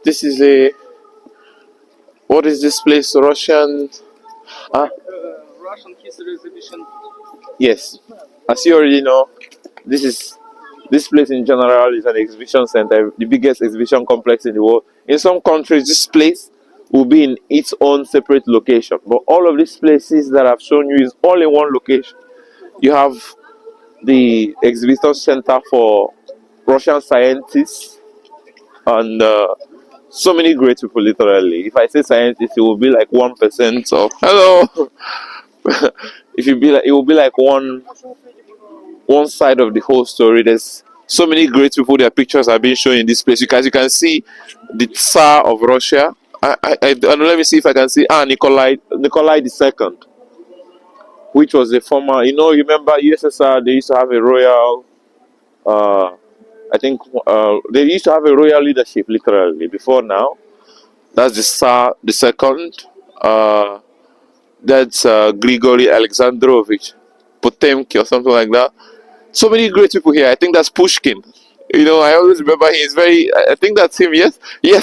This is a, what is this place? Russian. Ah, Russian history exhibition. yes. As you already know, this place in general is an exhibition center, the biggest exhibition complex in the world. In some countries, this place will be in its own separate location, but all of these places that I've shown you is all in one location. You have the exhibition center for Russian scientists and so many great people. Literally, if I say scientists, it will be like 1% of hello. If you be like, it will be like one side of the whole story. There's so many great people. Their pictures are being shown in this place. As you can see, the Tsar of Russia. I don't know, let me see if I can see. Nikolai II, which was a former. Remember USSR? They used to have a royal. I think they used to have a royal leadership literally before now. That's the Tsar the second. That's Grigory Alexandrovich Potemkin or something like that. So many great people here. I think that's Pushkin. I always remember he's very. I think that's him. Yes,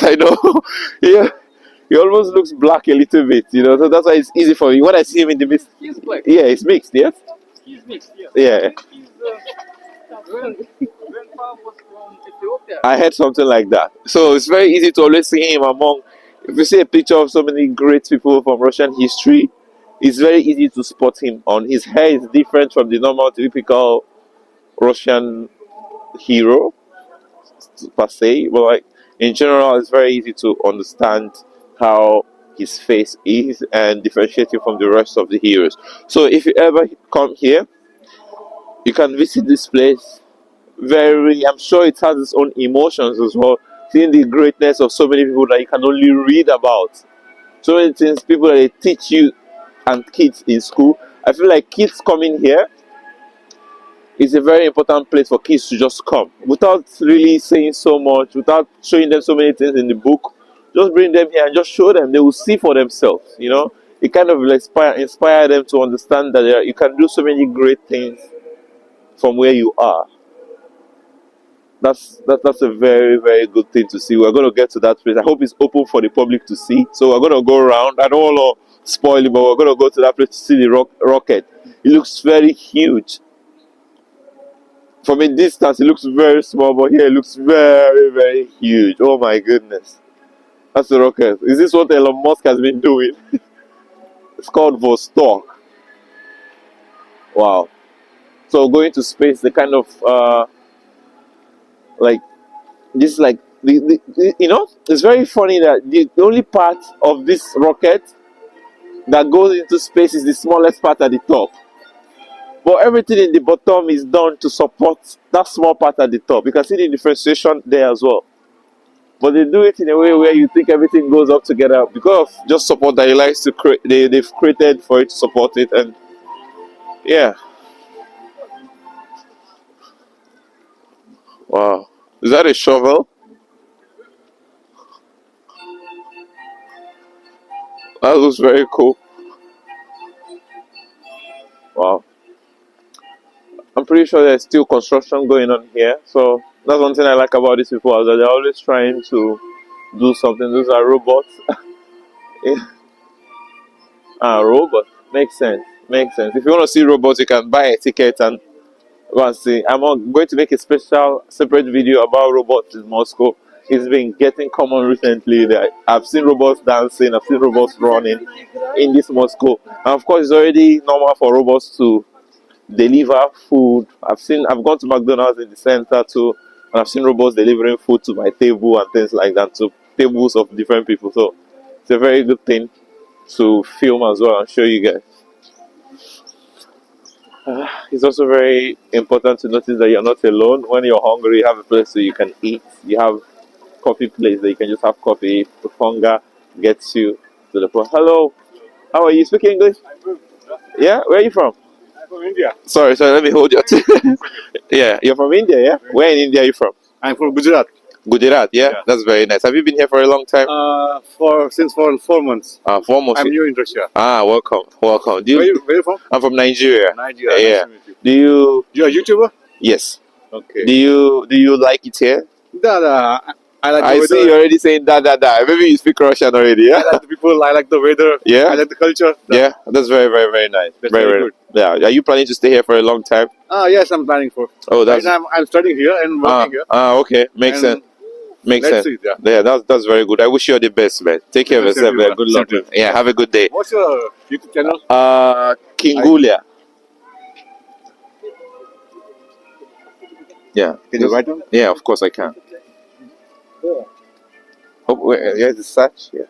I know. Yeah, he almost looks black a little bit. So that's why it's easy for me when I see him in the mix. He's black. Yeah, it's mixed. Yes. He's mixed. Yes. Yeah. His grandpa was from Ethiopia. I heard something like that. So it's very easy to always see him among. If you see a picture of so many great people from Russian history, it's very easy to spot him on. His hair is different from the normal, typical Russian hero per se, but like in general, it's very easy to understand how his face is and differentiate him from the rest of the heroes. So if you ever come here, you can visit this place. I'm sure it has its own emotions as well. Seeing the greatness of so many people that you can only read about. So many things, people that they teach you and kids in school. I feel like kids coming here is a very important place for kids to just come without really saying so much, without showing them so many things in the book. Just bring them here and just show them. They will see for themselves. It kind of will inspire them to understand that you can do so many great things from where you are. That's a very, very good thing to see. We're going to get to that place. I hope it's open for the public to see. So we're going to go around. I don't want to spoil it, but we're going to go to that place to see the rocket. It looks very huge. From a distance, it looks very small, but here it looks very, very huge. Oh my goodness. That's the rocket. Is this what Elon Musk has been doing? It's called Vostok. Wow. So going to space, the kind of it's very funny that the only part of this rocket that goes into space is the smallest part at the top. But everything in the bottom is done to support that small part at the top. You can see the differentiation there as well. But they do it in a way where you think everything goes up together because of just support that they've created for it to support it. And yeah. Wow. Is that a shovel? That looks very cool. Wow. I'm pretty sure there's still construction going on here. So that's one thing I like about these people, is that they're always trying to do something. Those are robots. Yeah. Robots. Makes sense. If you want to see robots, you can buy a ticket and go and see. I'm going to make a separate video about robots in Moscow. It's been getting common recently. I've seen robots dancing, I've seen robots running in this Moscow. And of course, it's already normal for robots to deliver food. I've gone to McDonald's in the center too, and I've seen robots delivering food to my table and things like that, to tables of different people. So it's a very good thing to film as well and show you guys. It's also very important to notice that you're not alone. When you're hungry, you have a place where you can eat. You have coffee place that you can just have coffee. If hunger gets you to the point. Hello, how are you? Speak English? Yeah, where are you from? I'm from India. Sorry, let me hold your Yeah, you're from India, yeah? Where in India are you from? I'm from Gujarat. Gujarat, yeah? That's very nice. Have you been here for a long time? Since 4 months. 4 months. I'm new in Russia. Welcome. Where are you from? I'm from Nigeria. Nigeria. Yeah. Nice to meet you. You're a YouTuber? Yes. Okay. Do you like it here? Yeah, I like the I weather. see you already saying da. Maybe you speak Russian already, yeah? I like the people. I like the weather. Yeah? I like the culture. Yeah, that's very nice. That's very, very very good. Yeah. Are you planning to stay here for a long time? Yes, I'm planning for. Oh, Right that's now, I'm studying here and working here. okay. Makes And sense. Makes let's sense. see. Yeah. Yeah, that's very good. I wish you all the best, man. Take care of Same to yourself, you, man. man. Good Same luck, to man. you. Yeah, have a good day. What's your YouTube channel? Kingulia. Yeah. Can you write down? Yeah, of course I can. Oh, wait, here's the search. Yeah.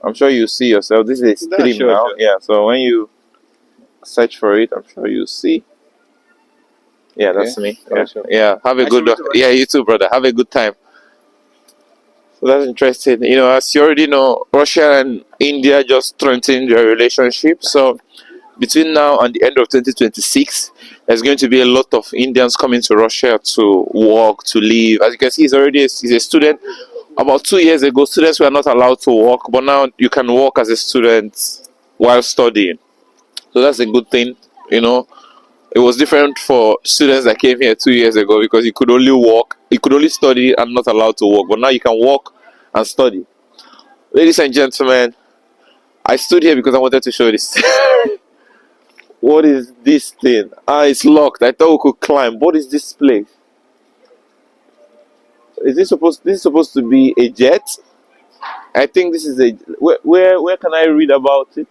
I'm sure you see yourself. This is a stream Sure, now. sure. Yeah, so when you search for it, I'm sure you see. Yeah, that's me. Yeah. Sure. Yeah. Have a Nice good to meet you, man. yeah, you too, brother. Have a good time. So that's interesting. You know, as you already know, Russia and India just strengthened their relationship. So between now and the end of 2026, there's going to be a lot of Indians coming to Russia to work, to live. As you can see, he's a student. About 2 years ago, students were not allowed to work, but now you can work as a student while studying. So that's a good thing. You know, it was different for students that came here 2 years ago because you could only work, you could only study and not allowed to work. But now you can work and study. Ladies and gentlemen, I stood here because I wanted to show this. What is this thing? Ah, it's locked. I thought we could climb. What is this place? This is supposed to be a jet? I think this is a where can I read about it?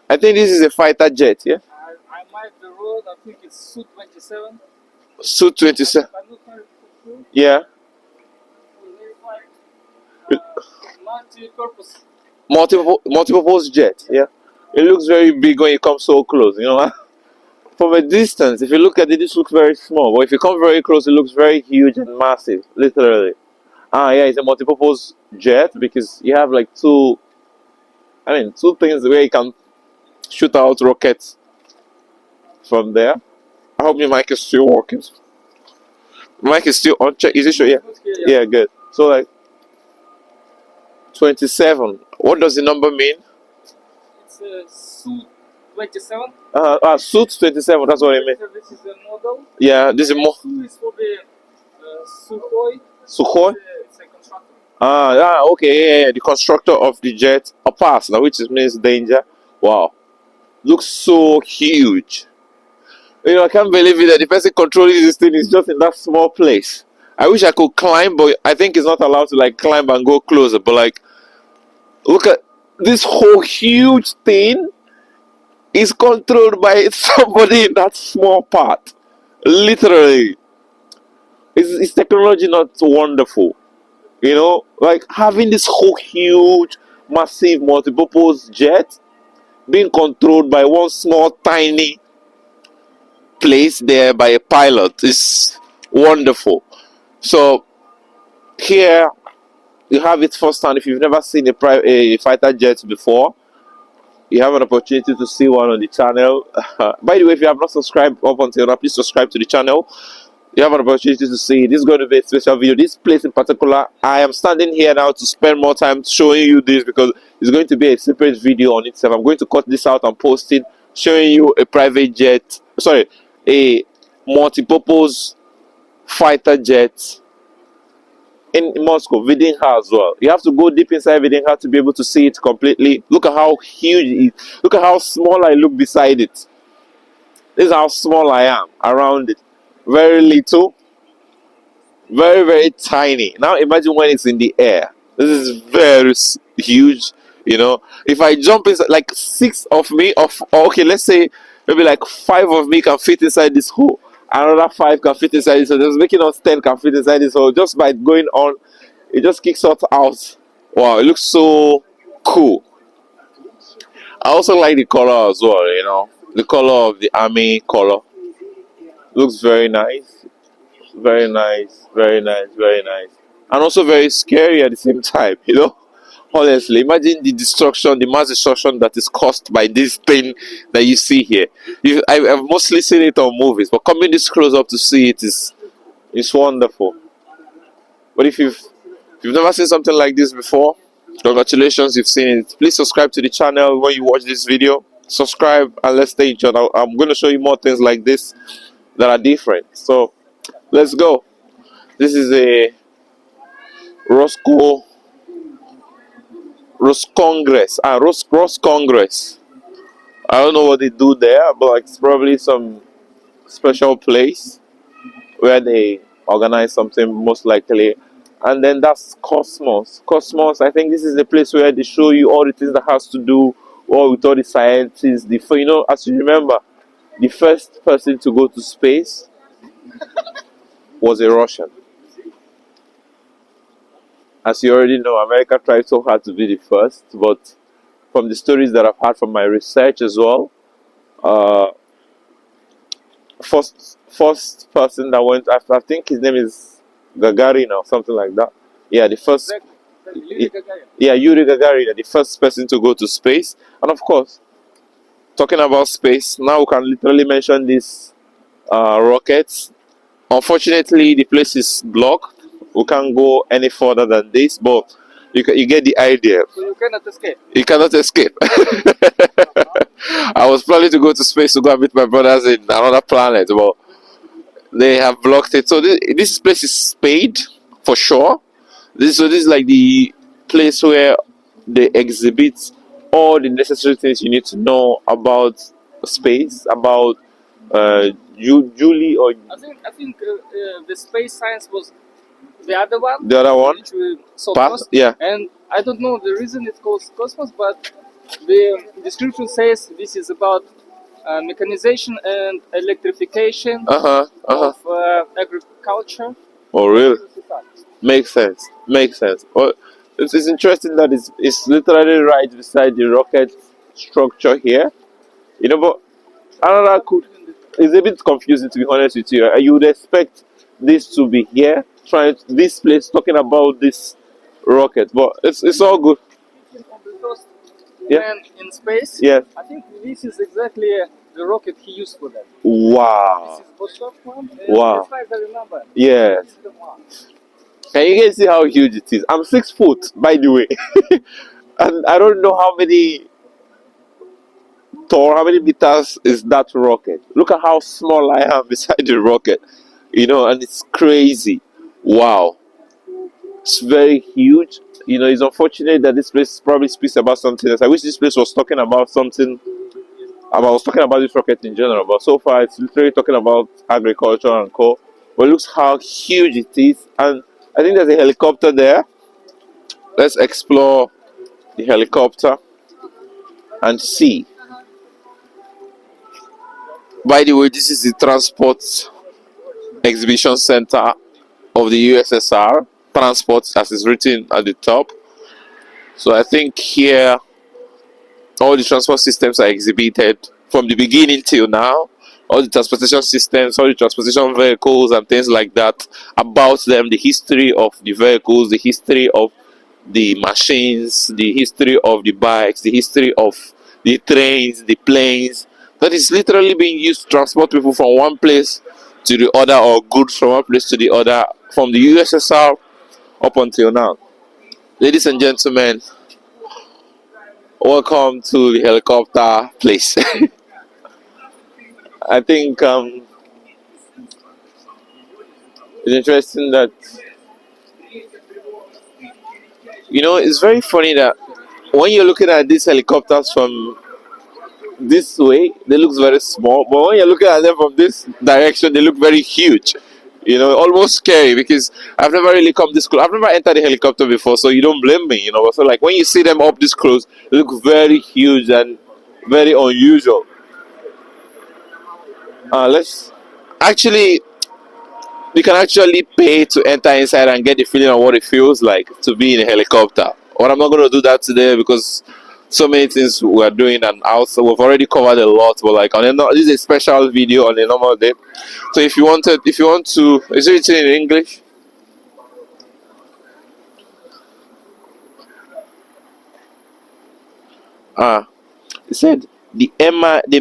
I think this is a fighter jet, yeah? I might the road. I think it's Su 27. Su-27. I'm not very sure. Yeah. Multi-purpose. Multi-purpose jet, yeah. It looks very big when you come so close, you know. From a distance, if you look at it, this looks very small. But if you come very close, it looks very huge and massive, literally. Ah, yeah, it's a multi-purpose jet because you have like two things where you can shoot out rockets from there. I hope your mic is still working. Mic is still on. Check. Is it sure? Yeah. Yeah, good. So like 27. What does the number mean? It's a Su 27. Suit 27. That's what I mean. This is the model. Yeah, this is more Su is for the Sukhoi. Sukhoi. It's a constructor. Okay. Yeah. The constructor of the jet, a pass now, which means danger. Wow, looks so huge. You know, I can't believe it that the person controlling this thing is just in that small place. I wish I could climb, but I think it's not allowed to like climb and go closer. But like, look at this whole huge thing is controlled by somebody in that small part. Literally, is technology not wonderful? You know, like having this whole huge, massive, multi-purpose jet being controlled by one small, tiny place there by a pilot is wonderful. So here you have it firsthand. If you've never seen a fighter jet before, you have an opportunity to see one on the channel. By the way, if you have not subscribed up until now, please subscribe to the channel. You have an opportunity to see. This is going to be a special video. This place in particular, I am standing here now to spend more time showing you this because it's going to be a separate video on itself. I'm going to cut this out and post it, showing you a private jet, sorry, a multi-purpose fighter jet in Moscow, Vidinha as well. You have to go deep inside Vidinha to be able to see it completely. Look at how huge it is. Look at how small I look beside it. This is how small I am around it. Very little. Very tiny. Now imagine when it's in the air. This is very huge. You know, if I jump inside, like 6 of me, okay, let's say maybe like 5 of me can fit inside this hole. Another 5 can fit inside this hole. Just making us 10 can fit inside this hole. Just by going on, it just kicks us out. Wow, it looks so cool. I also like the color as well. You know, the color of the army color looks very nice. Very nice, and also very scary at the same time. You know, honestly, imagine the destruction, the mass destruction that is caused by this thing that you see here. I've mostly seen it on movies, but coming this close up to see it is wonderful. But if you've never seen something like this before, congratulations, you've seen it. Please subscribe to the channel when you watch this video. subscribe, and let's stay in touch. I'm going to show you more things like this that are different. So let's go. This is a Roscoe Rose Congress. Rose Congress. I don't know what they do there, but like, it's probably some special place where they organize something, most likely. And then that's Cosmos. Cosmos, I think this is the place where they show you all the things that has to do all with all the scientists. As you remember, the first person to go to space was a Russian. As you already know, America tried so hard to be the first, but from the stories that I've had from my research as well, uh, first person that went after, I think his name is Gagarin or something like that. Yeah, the first. Yuri Gagarin. Yeah, Yuri Gagarin, the first person to go to space. And of course, talking about space, now we can literally mention these rockets. Unfortunately, the place is blocked. We can't go any further than this, but you get the idea. So you cannot escape. You cannot escape. I was planning to go to space to go and meet my brothers in another planet, but they have blocked it. So this place is paid for sure. This is like the place where they exhibit all the necessary things you need to know about space, about Julie or I think the space science was the other one. the other one. Which we saw Path? first. Yeah. And I don't know the reason it's called Cosmos, but the description says this is about mechanization and electrification of agriculture. Oh, really? Makes sense. Makes sense. Well, it's interesting that it's literally right beside the rocket structure here. But another could. It's a bit confusing, to be honest with you. You would expect this to be here, this place talking about this rocket, but it's all good. The first Yeah. man in space. Yeah. I think this is exactly the rocket he used for that. Wow. This is Vostok one. Wow. As far as I remember. Yes. This is the one. Can you guys see how huge it is? I'm 6 foot, by the way, and I don't know how many meters is that rocket. Look at how small I am beside the rocket, and it's crazy. Wow. It's very huge. It's unfortunate that this place probably speaks about something else. I wish this place was talking about something. I was talking about this rocket in general, but so far it's literally talking about agriculture and co. But look how huge it is, and I think there's a helicopter there. Let's explore the helicopter and see. By the way, this is the Transport Exhibition Center of the USSR. Transport, as is written at the top. So I think here all the transport systems are exhibited from the beginning till now. All the transportation systems, all the transportation vehicles and things like that, about them, the history of the vehicles, the history of the machines, the history of the bikes, the history of the trains, the planes, that is literally being used to transport people from one place to the other, or goods from one place to the other, from the USSR up until now. Ladies and gentlemen, welcome to the helicopter place. I think it's interesting that it's very funny that when you're looking at these helicopters from this way, they look very small, but when you're looking at them from this direction, they look very huge. Almost scary, because I've never really come this close. I've never entered a helicopter before, so you don't blame me. So like when you see them up this close, they look very huge and very unusual. Let's actually, you can actually pay to enter inside and get the feeling of what it feels like to be in a helicopter. But I'm not going to do that today, because so many things we're doing, and also we've already covered a lot. But like this is a special video on a normal day. So if you want to, is it written in English? It said the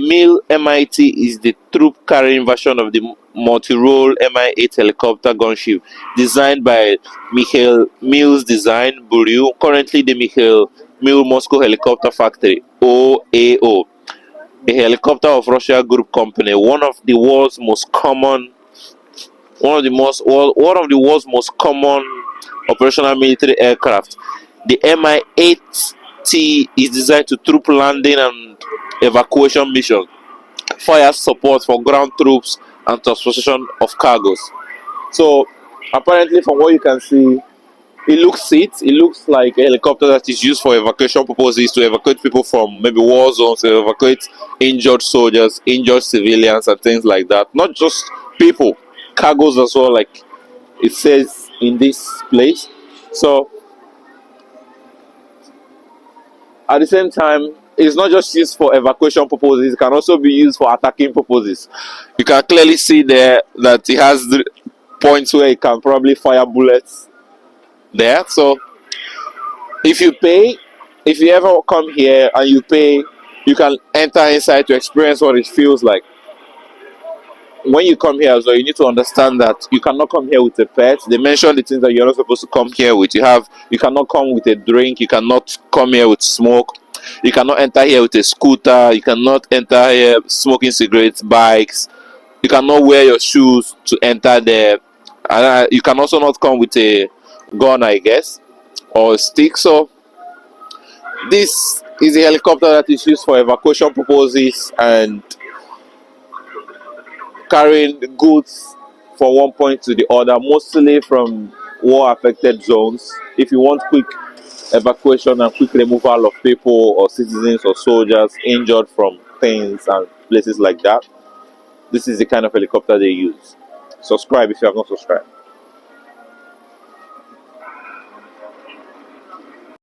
male MIT is the troop carrying version of the multi-role Mi-8 helicopter gunship, designed by Mikhail Mills Design Bureau, currently the Mikhail Mill Moscow Helicopter Factory (OAO). a helicopter of Russia Group Company, one of the world's most common operational military aircraft. The Mi-8T is designed to troop landing and evacuation missions, fire support for ground troops, and transportation of cargoes. So, apparently, from what you can see, it looks like a helicopter that is used for evacuation purposes, to evacuate people from maybe war zones, to evacuate injured soldiers, injured civilians, and things like that. Not just people, cargoes as well, like it says in this place. So at the same time, it's not just used for evacuation purposes, it can also be used for attacking purposes. You can clearly see there that it has the points where it can probably fire bullets there. So if you ever come here and you pay, you can enter inside to experience what it feels like. When you come here as well, you need to understand that you cannot come here with a pet. They mentioned the things that you're not supposed to come here with. You cannot come with a drink, you cannot come here with smoke, you cannot enter here with a scooter, you cannot enter here smoking cigarettes, bikes, you cannot wear your shoes to enter there. And you can also not come with a gun, I guess, or a stick. So this is a helicopter that is used for evacuation purposes and carrying goods from one point to the other, mostly from war affected zones. If you want quick evacuation and quick removal of people or citizens or soldiers injured from things and places like that, this is the kind of helicopter they use. Subscribe if you have not subscribed.